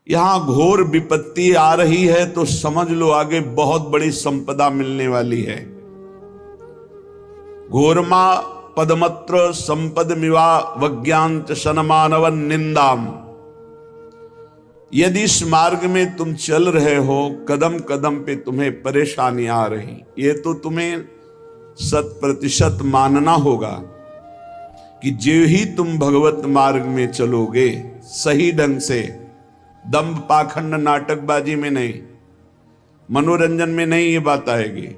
यहां घोर विपत्ति आ रही है तो समझ लो आगे बहुत बड़ी संपदा मिलने वाली है। घोरमा पदमत्र संपदमिवा वज्ञांच शनमानव निंदाम। यदि इस मार्ग में तुम चल रहे हो, कदम कदम पे तुम्हें परेशानी आ रही, ये तो तुम्हें 100% मानना होगा कि जो ही तुम भगवत मार्ग में चलोगे सही ढंग से, दंभ पाखंड नाटकबाजी में नहीं, मनोरंजन में नहीं, ये बात आएगी,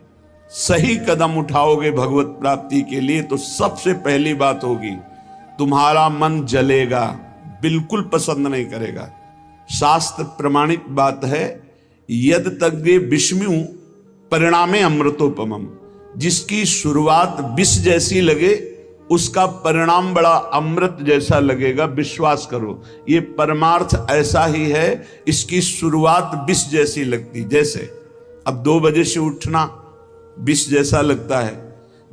सही कदम उठाओगे भगवत प्राप्ति के लिए, तो सबसे पहली बात होगी तुम्हारा मन जलेगा, बिल्कुल पसंद नहीं करेगा। शास्त्र प्रमाणित बात है, यद तज्ञे विष्णु परिणामे अमृतोपमम। जिसकी शुरुआत विष जैसी लगे उसका परिणाम बड़ा अमृत जैसा लगेगा, विश्वास करो। ये परमार्थ ऐसा ही है, इसकी शुरुआत विष जैसी लगती। जैसे अब 2 बजे से उठना विष जैसा लगता है,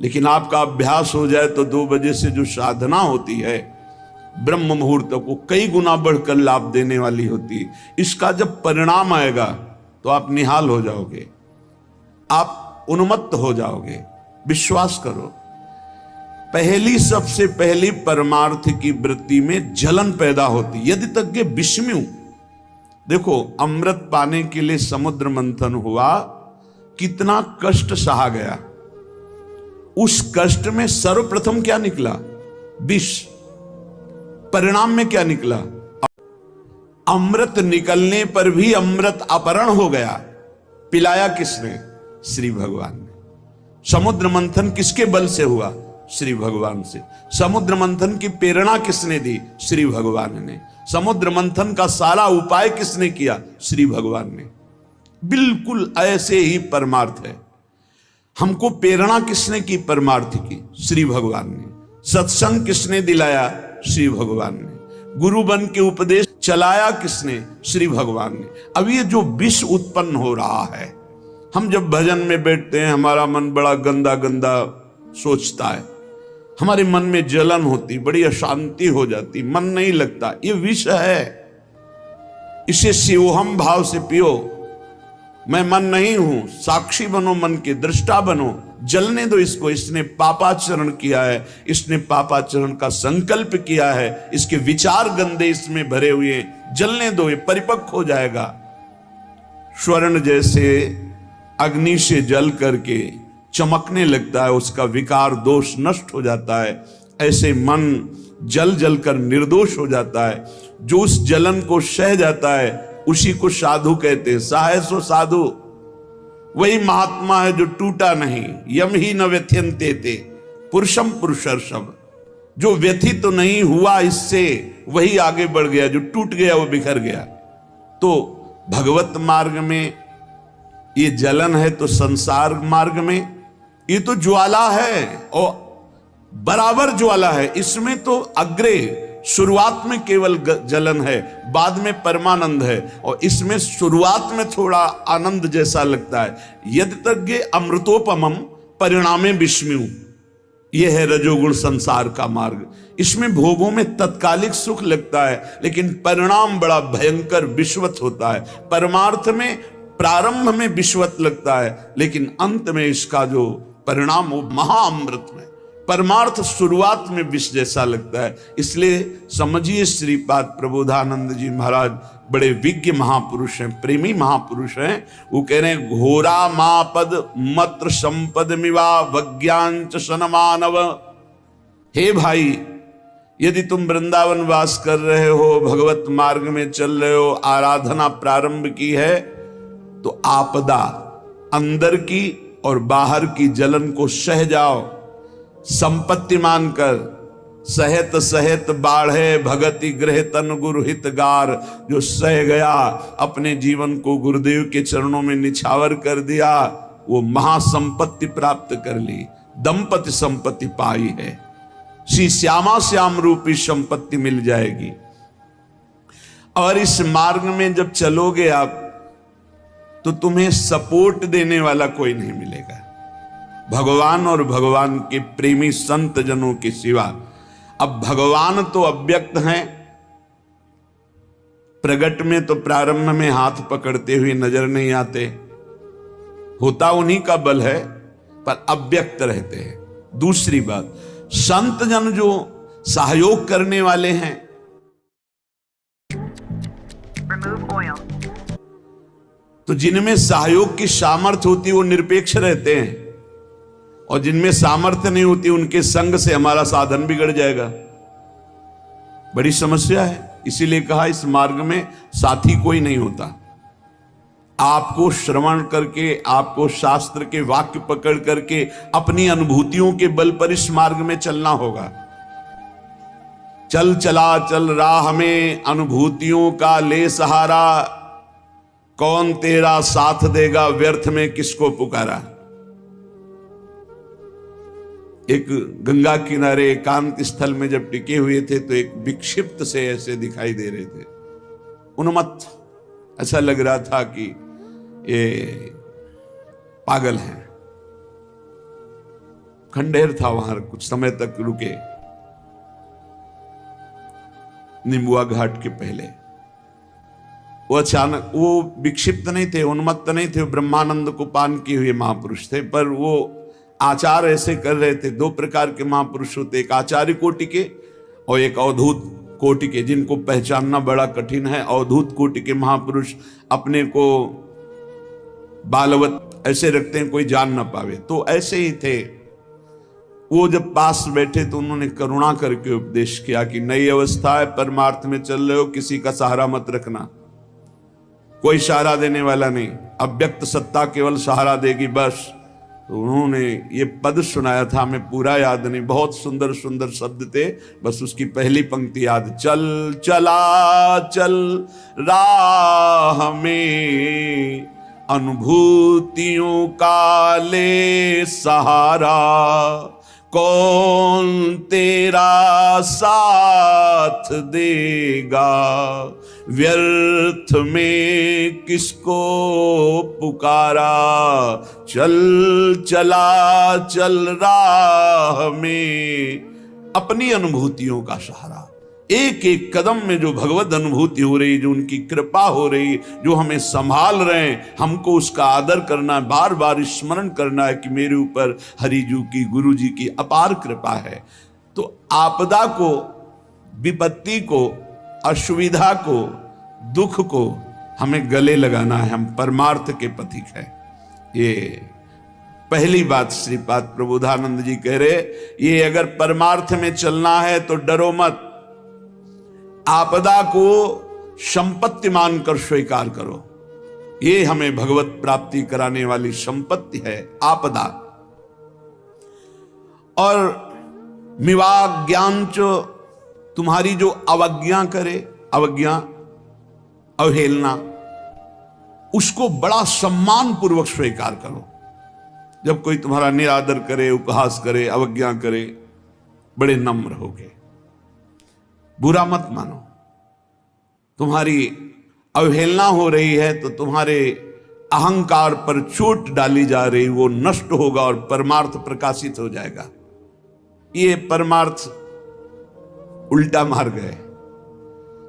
लेकिन आपका अभ्यास हो जाए तो 2 बजे से जो साधना होती है ब्रह्म मुहूर्त को कई गुना बढ़कर लाभ देने वाली होती है। इसका जब परिणाम आएगा तो आप निहाल हो जाओगे, आप उन्मत्त हो जाओगे। विश्वास करो, पहली सबसे पहली परमार्थ की वृत्ति में जलन पैदा होती। यदि तज्ञ विष्णु, देखो अमृत पाने के लिए समुद्र मंथन हुआ, कितना कष्ट सहा गया। उस कष्ट में सर्वप्रथम क्या निकला? विष। परिणाम में क्या निकला? अमृत निकलने पर भी अमृत अपहरण हो गया। पिलाया किसने? श्री भगवान ने। समुद्र मंथन किसके बल से हुआ? श्री भगवान से। समुद्र मंथन की प्रेरणा किसने दी? श्री भगवान ने। समुद्र मंथन का सारा उपाय किसने किया? श्री भगवान ने। बिल्कुल ऐसे ही परमार्थ है। हमको प्रेरणा किसने की परमार्थ की? श्री भगवान ने। सत्संग किसने दिलाया? श्री भगवान ने। गुरु बन के उपदेश चलाया किसने? श्री भगवान ने। अब ये जो विष उत्पन्न हो रहा है, हम जब भजन में बैठते हैं हमारा मन बड़ा गंदा गंदा सोचता है, हमारे मन में जलन होती, बड़ी अशांति हो जाती, मन नहीं लगता, ये विष है। इसे शिवोहम भाव से पियो। मैं मन नहीं हूं, साक्षी बनो, मन के दृष्टा बनो, जलने दो इसको। इसने पापाचरण किया है, इसने पापाचरण का संकल्प किया है, इसके विचार गंदे इसमें भरे हुए, जलने दो, ये परिपक्व हो जाएगा। स्वर्ण जैसे अग्नि से जल करके चमकने लगता है, उसका विकार दोष नष्ट हो जाता है। ऐसे मन जल जल कर निर्दोष हो जाता है। जो उस जलन को सह जाता है उसी को साधु कहते हैं। सहाय सो साधु, वही महात्मा है जो टूटा नहीं। यम ही न व्यथ्यन्ते ते पुरुषम पुरुषर्षभ। जो व्यथित तो नहीं हुआ इससे, वही आगे बढ़ गया। जो टूट गया वो बिखर गया। तो भगवत मार्ग में ये जलन है, तो संसार मार्ग में ये तो ज्वाला है, और बराबर ज्वाला है। इसमें तो अग्रे शुरुआत में केवल जलन है, बाद में परमानंद है, और इसमें शुरुआत में थोड़ा आनंद जैसा लगता है। यद तज्ञे अमृतोपमम परिणामे विष्णु। यह है रजोगुण संसार का मार्ग। इसमें भोगों में तत्कालिक सुख लगता है, लेकिन परिणाम बड़ा भयंकर विश्वत होता है। परमार्थ में प्रारंभ में विश्वत लगता है, लेकिन अंत में इसका जो परिणाम वो महाअमृत में। परमार्थ शुरुआत में विष जैसा लगता है। इसलिए समझिए, श्रीपाद प्रबोधानंद जी महाराज बड़े विज्ञ महापुरुष हैं, प्रेमी महापुरुष हैं। वो कह रहे हैं, घोरा मापद मत्र संपद मिवा वज्ञांच सनमानव। हे भाई, यदि तुम वृंदावन वास कर रहे हो, भगवत मार्ग में चल रहे हो, आराधना प्रारंभ की है, तो आपदा अंदर की और बाहर की जलन को सह जाओ। संपत्ति मानकर सहत सहत बाढ़े भगति गृह तन गुरु हितगार। जो सह गया, अपने जीवन को गुरुदेव के चरणों में निछावर कर दिया, वो महासंपत्ति प्राप्त कर ली। दंपति संपत्ति पाई है, श्री श्यामा श्याम रूपी संपत्ति मिल जाएगी। और इस मार्ग में जब चलोगे आप, तो तुम्हें सपोर्ट देने वाला कोई नहीं मिलेगा, भगवान और भगवान के प्रेमी संत जनों के सिवा। अब भगवान तो अव्यक्त हैं, प्रगट में तो प्रारंभ में हाथ पकड़ते हुए नजर नहीं आते, होता उन्हीं का बल है, पर अव्यक्त रहते हैं। दूसरी बात, संत जन जो सहयोग करने वाले हैं, तो जिनमें सहयोग की सामर्थ्य होती है वो निरपेक्ष रहते हैं, और जिनमें सामर्थ्य नहीं होती उनके संग से हमारा साधन बिगड़ जाएगा। बड़ी समस्या है। इसीलिए कहा इस मार्ग में साथी कोई नहीं होता। आपको श्रवण करके, आपको शास्त्र के वाक्य पकड़ करके अपनी अनुभूतियों के बल पर इस मार्ग में चलना होगा। चल चला चल राह में अनुभूतियों का ले सहारा, कौन तेरा साथ देगा व्यर्थ में किसको पुकारा। एक गंगा किनारे एकांत स्थल में जब टिके हुए थे तो एक विक्षिप्त से ऐसे दिखाई दे रहे थे, उन्मत्त, ऐसा लग रहा था कि ये पागल हैं। खंडेर था वहां, कुछ समय तक रुके निम्बुआ घाट के पहले। वो अचानक, वो विक्षिप्त नहीं थे, उन्मत्त नहीं थे, ब्रह्मानंद को पान किए हुए महापुरुष थे, पर वो आचार ऐसे कर रहे थे। दो प्रकार के महापुरुष होते, एक आचार्य कोटि के और एक अवधूत कोटि के, जिनको पहचानना बड़ा कठिन है। अवधूत कोटि के महापुरुष अपने को बालवत ऐसे रखते हैं, कोई जान ना पावे, तो ऐसे ही थे वो। जब पास बैठे तो उन्होंने करुणा करके उपदेश किया कि नई अवस्था है, परमार्थ में चल रहे हो, किसी का सहारा मत रखना, कोई सहारा देने वाला नहीं, अव्यक्त सत्ता केवल सहारा देगी बस। तो उन्होंने ये पद सुनाया था, हमें पूरा याद नहीं, बहुत सुंदर सुंदर शब्द थे, बस उसकी पहली पंक्ति याद। चल चला चल राह में अनुभूतियों का ले सहारा, कौन तेरा साथ देगा व्यर्थ में किसको पुकारा। चल चला चल राह में अपनी अनुभूतियों का सहारा, एक एक कदम में जो भगवत अनुभूति हो रही, जो उनकी कृपा हो रही, जो हमें संभाल रहे हैं, हमको उसका आदर करना है, बार बार स्मरण करना है कि मेरे ऊपर हरिजू की, गुरु जी की अपार कृपा है। तो आपदा को, विपत्ति को, असुविधा को, दुख को हमें गले लगाना है, हम परमार्थ के पथिक हैं। ये पहली बात श्रीपाद प्रबोधानंद जी कह रहे, ये अगर परमार्थ में चलना है तो डरो मत, आपदा को संपत्ति मानकर स्वीकार करो। ये हमें भगवत प्राप्ति कराने वाली संपत्ति है आपदा। और मिवाज्ञांच, तुम्हारी जो अवज्ञा करे, अवज्ञा, अवहेलना, उसको बड़ा सम्मान पूर्वक स्वीकार करो। जब कोई तुम्हारा निरादर करे, उपहास करे, अवज्ञा करे, बड़े नम्र होके, बुरा मत मानो। तुम्हारी अवहेलना हो रही है तो तुम्हारे अहंकार पर चोट डाली जा रही, वो नष्ट होगा और परमार्थ प्रकाशित हो जाएगा। ये परमार्थ उल्टा मार्ग है।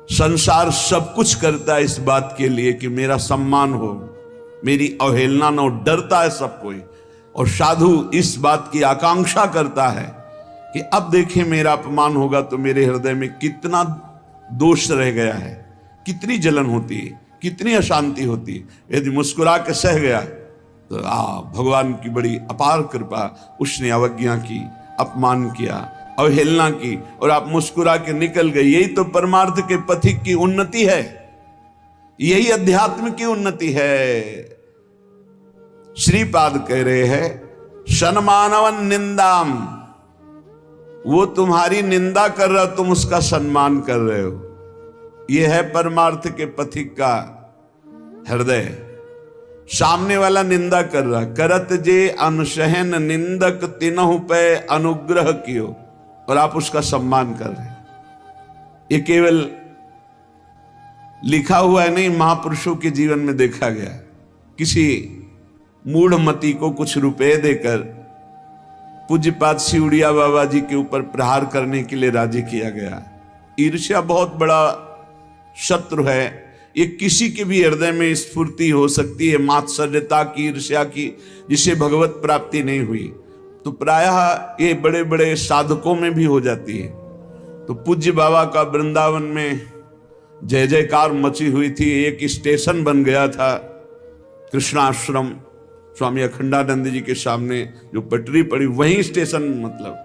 संसार सब कुछ करता है इस बात के लिए कि मेरा सम्मान हो, मेरी अवहेलना न हो, डरता है सब कोई। और साधु इस बात की आकांक्षा करता है कि अब देखें मेरा अपमान होगा तो मेरे हृदय में कितना दोष रह गया है, कितनी जलन होती है, कितनी अशांति होती है। यदि मुस्कुरा के सह गया तो भगवान की बड़ी अपार कृपा, उसने अवज्ञा की, अपमान किया, अवहेलना की और आप मुस्कुरा के निकल गए। यही तो परमार्थ के पथिक की उन्नति है, यही अध्यात्म की उन्नति है। श्रीपाद कह रहे हैं सन्मानवन निंदाम, वो तुम्हारी निंदा कर रहा, तुम उसका सम्मान कर रहे हो। यह है परमार्थ के पथिक का हृदय। सामने वाला निंदा कर रहा, करत जे अनसहन निंदक तिनहु पे अनुग्रह कियो, और आप उसका सम्मान कर रहे हैं। ये केवल लिखा हुआ है नहीं, महापुरुषों के जीवन में देखा गया। किसी मूढ़मती को कुछ रुपए देकर पूज्यपाद सिउड़िया बाबा जी के ऊपर प्रहार करने के लिए राजी किया गया। ईर्ष्या बहुत बड़ा शत्रु है। ये किसी के भी हृदय में स्फूर्ति हो सकती है, मात्सर्यता की, ईर्ष्या की, जिसे भगवत प्राप्ति नहीं हुई, तो प्रायः ये बड़े बड़े साधकों में भी हो जाती है। तो पूज्य बाबा का वृंदावन में जय जयकार मची हुई थी। एक स्टेशन बन गया था कृष्णाश्रम, स्वामी अखंडानंद जी के सामने जो पटरी पड़ी वहीं स्टेशन, मतलब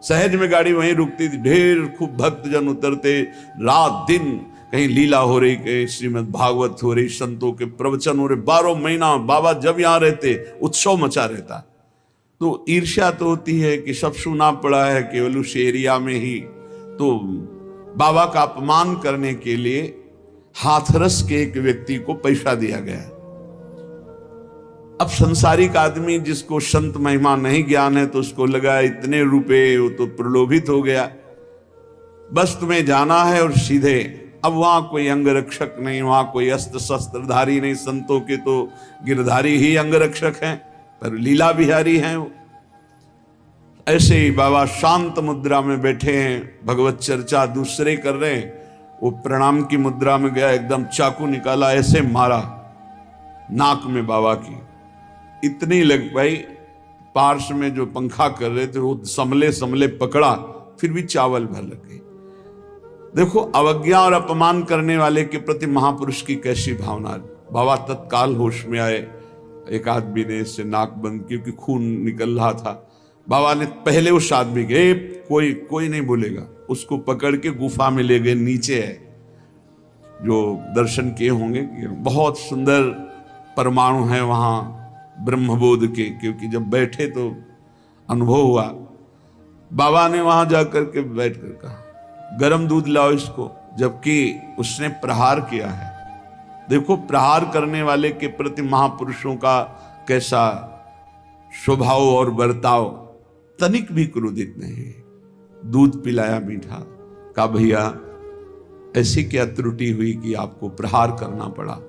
सहज में गाड़ी वहीं रुकती थी। ढेर खूब भक्तजन उतरते, रात दिन कहीं लीला हो रही, कहीं श्रीमद् भागवत हो रही, संतों के प्रवचन हो रहे। 12 महीना बाबा जब यहाँ रहते उत्सव मचा रहता। तो ईर्ष्या तो होती है कि सब सुना पड़ा है केवल उस एरिया में ही। तो बाबा का अपमान करने के लिए हाथरस के एक व्यक्ति को पैसा दिया गया। अब संसारिक आदमी जिसको संत महिमा नहीं ज्ञान है, तो उसको लगा इतने रुपए, वो तो प्रलोभित हो गया, बस तुम्हें जाना है और सीधे। अब वहां कोई अंगरक्षक नहीं, वहां कोई अस्त्र शस्त्रधारी नहीं, संतों के तो गिरधारी ही अंगरक्षक हैं, पर लीला बिहारी हैं वो। ऐसे ही बाबा शांत मुद्रा में बैठे हैं, भगवत चर्चा दूसरे कर रहे हैं। वो प्रणाम की मुद्रा में गया, एकदम चाकू निकाला, ऐसे मारा नाक में बाबा की, इतनी लग पाई। पार्श में जो पंखा कर रहे थे वो समले समले पकड़ा, फिर भी चावल भर लग गई। देखो, अवज्ञा और अपमान करने वाले के प्रति महापुरुष की कैसी भावना। बाबा तत्काल होश में आए। एक आदमी ने इससे नाक बंद, क्योंकि खून निकल रहा था। बाबा ने पहले उस आदमी के, कोई नहीं बोलेगा, उसको पकड़ के गुफा में ले गए। नीचे है, जो दर्शन किए होंगे, बहुत सुंदर परमाणु है वहां ब्रह्मबोध के, क्योंकि जब बैठे तो अनुभव हुआ। बाबा ने वहां जाकर के बैठ कर कहा गरम दूध लाओ इसको, जबकि उसने प्रहार किया है। देखो, प्रहार करने वाले के प्रति महापुरुषों का कैसा स्वभाव और बर्ताव, तनिक भी क्रोधित नहीं। दूध पिलाया मीठा, कहा भैया ऐसी क्या त्रुटि हुई कि आपको प्रहार करना पड़ा?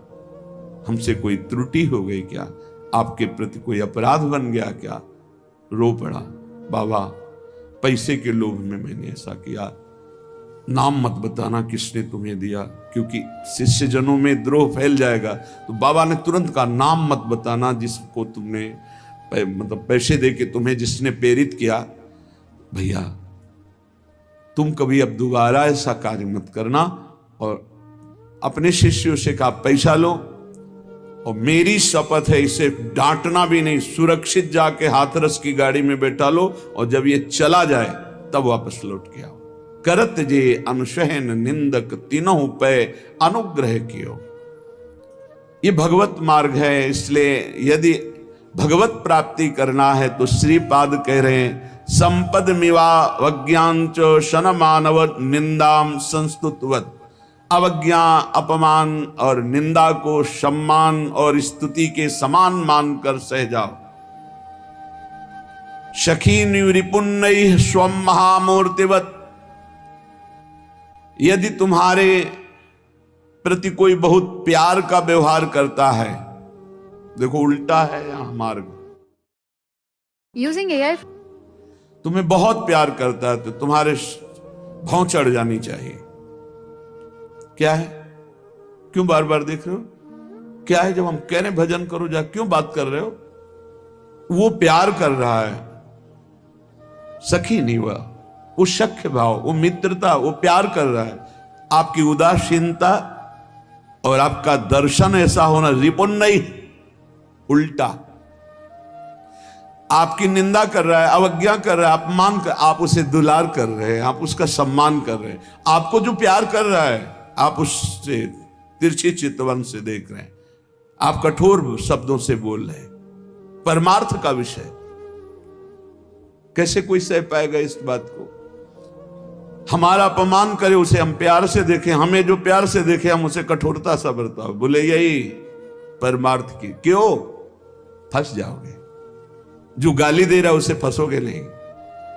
हमसे कोई त्रुटि हो गई क्या? आपके प्रति कोई अपराध बन गया क्या? रो पड़ा। बाबा, पैसे के लोभ में मैंने ऐसा किया, नाम मत बताना किसने तुम्हें दिया, क्योंकि शिष्य जनों में द्रोह फैल जाएगा। तो बाबा ने तुरंत कहा नाम मत बताना जिसको तुमने मतलब पैसे दे के तुम्हें जिसने प्रेरित किया। भैया तुम कभी अब दोबारा ऐसा कार्य मत करना। और अपने शिष्यों से कहा पैसा लो, और मेरी शपथ है इसे डांटना भी नहीं, सुरक्षित जाके हाथरस की गाड़ी में बैठा लो, और जब ये चला जाए तब वापस लौट के आओ। करत जे अनुशहन निंदक तीनों पे अनुग्रह कियो। ये भगवत मार्ग है, इसलिए यदि भगवत प्राप्ति करना है तो श्रीपाद कह रहे हैं संपद मिवा वज्ञांच शन मानव निंदाम संस्तुतवत। अवज्ञा, अपमान और निंदा को सम्मान और स्तुति के समान मानकर सह जाओ। सखी निरिपुन्नैः स्वम महामूर्तिवत। यदि तुम्हारे प्रति कोई बहुत प्यार का व्यवहार करता है, देखो उल्टा है यहां मार्ग, यूजिंग AI, तुम्हें बहुत प्यार करता है तो तुम्हारे भौं चढ़ जानी चाहिए। क्या है? क्यों बार बार देख रहे हो? क्या है? जब हम कह रहे भजन करो, जा क्यों बात कर रहे हो? वो प्यार कर रहा है, सखी नहीं हुआ, वो सख्य भाव, वो मित्रता, वो प्यार कर रहा है। आपकी उदासीनता और आपका दर्शन ऐसा होना, रिपुन नहीं, उल्टा। आपकी निंदा कर रहा है, अवज्ञा कर रहा है, अपमान कर, आप उसे दुलार कर रहे हैं, आप उसका सम्मान कर रहे हैं। आपको जो प्यार कर रहा है आप उससे तिरछी चितवन से देख रहे हैं, आप कठोर शब्दों से बोल रहे हैं। परमार्थ का विषय कैसे कोई सह पाएगा इस बात को? हमारा अपमान करे उसे हम प्यार से देखें, हमें जो प्यार से देखे हम उसे कठोरता सा बरताओ, बोले यही परमार्थ की। क्यों? फंस जाओगे। जो गाली दे रहा है उसे फंसोगे नहीं,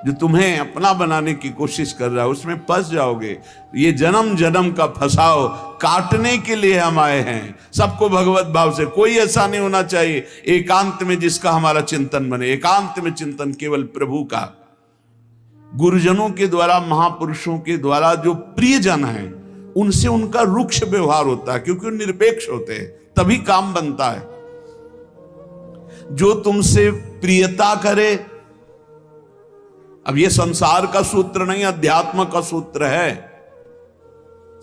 जो तुम्हें अपना बनाने की कोशिश कर रहा है उसमें फंस जाओगे। ये जन्म जन्म का फंसाओ काटने के लिए हम आए हैं, सबको भगवत भाव से। कोई ऐसा नहीं होना चाहिए एकांत में जिसका हमारा चिंतन बने। एकांत में चिंतन केवल प्रभु का, गुरुजनों के द्वारा, महापुरुषों के द्वारा जो प्रियजन है उनसे उनका रुक्ष व्यवहार होता है, क्योंकि वो निरपेक्ष होते हैं, तभी काम बनता है। जो तुमसे प्रियता करे, अब ये संसार का सूत्र नहीं, अध्यात्म का सूत्र है।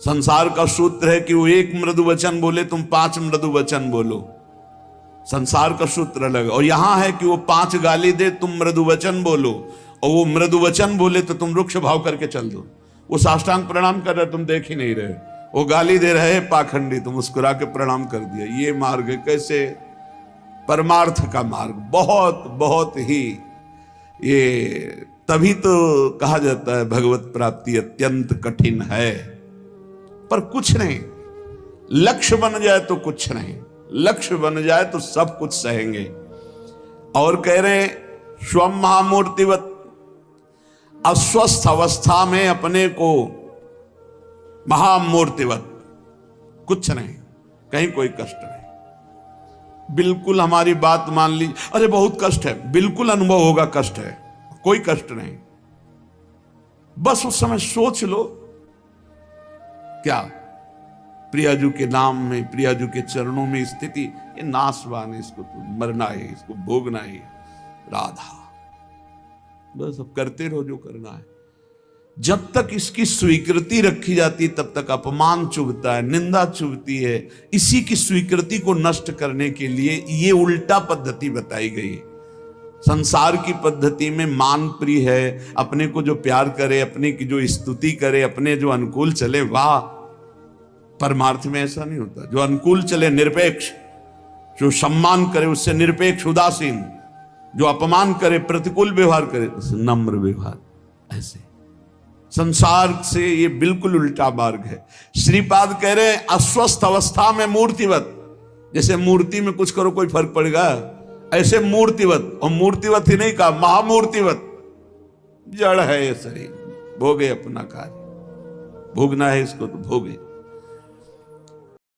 संसार का सूत्र है कि वो एक मृदु वचन बोले, तुम 5 मृदु वचन बोलो, संसार का सूत्र अलग। और यहां है कि वो 5 गाली दे, तुम मृदु वचन बोलो, और वो मृदु वचन बोले तो तुम रुक्ष भाव करके चल दो। वो साष्टांग प्रणाम कर रहे, तुम देख ही नहीं रहे, वो गाली दे रहे पाखंडी, तुम मुस्कुरा के प्रणाम कर दिया। ये मार्ग है कैसे? परमार्थ का मार्ग, बहुत बहुत ही, ये तभी तो कहा जाता है भगवत प्राप्ति अत्यंत कठिन है। पर कुछ नहीं, लक्ष्य बन जाए तो कुछ नहीं, लक्ष्य बन जाए तो सब कुछ सहेंगे। और कह रहे स्वम महामूर्तिवत, अस्वस्थ अवस्था में अपने को महामूर्तिवत, कुछ नहीं, कहीं कोई कष्ट नहीं। बिल्कुल हमारी बात मान ली, अरे बहुत कष्ट है, बिल्कुल अनुभव होगा कष्ट है, कोई कष्ट नहीं। बस उस समय सोच लो, क्या प्रियाजू के नाम में, प्रियाजू के चरणों में स्थिति, ये नाशवान है, इसको तो मरना है, इसको भोगना है, राधा। बस अब करते रहो जो करना है। जब तक इसकी स्वीकृति रखी जाती है तब तक अपमान चुभता है, निंदा चुभती है। इसी की स्वीकृति को नष्ट करने के लिए ये उल्टा पद्धति बताई गई है। संसार की पद्धति में मान प्रिय है, अपने को जो प्यार करे, अपने की जो स्तुति करे, अपने जो अनुकूल चले, वाह। परमार्थ में ऐसा नहीं होता। जो अनुकूल चले निरपेक्ष, जो सम्मान करे उससे निरपेक्ष उदासीन, जो अपमान करे प्रतिकूल व्यवहार करे उससे नम्र व्यवहार। ऐसे संसार से ये बिल्कुल उल्टा मार्ग है। श्रीपाद कह रहे हैं अस्वस्थ अवस्था में मूर्तिवत, जैसे मूर्ति में कुछ करो कोई फर्क पड़ेगा, ऐसे मूर्तिवत, और मूर्तिवत ही नहीं कहा, महामूर्तिवत। जड़ है ये शरीर, भोगे अपना कार्य, भोगना है इसको तो भोगे।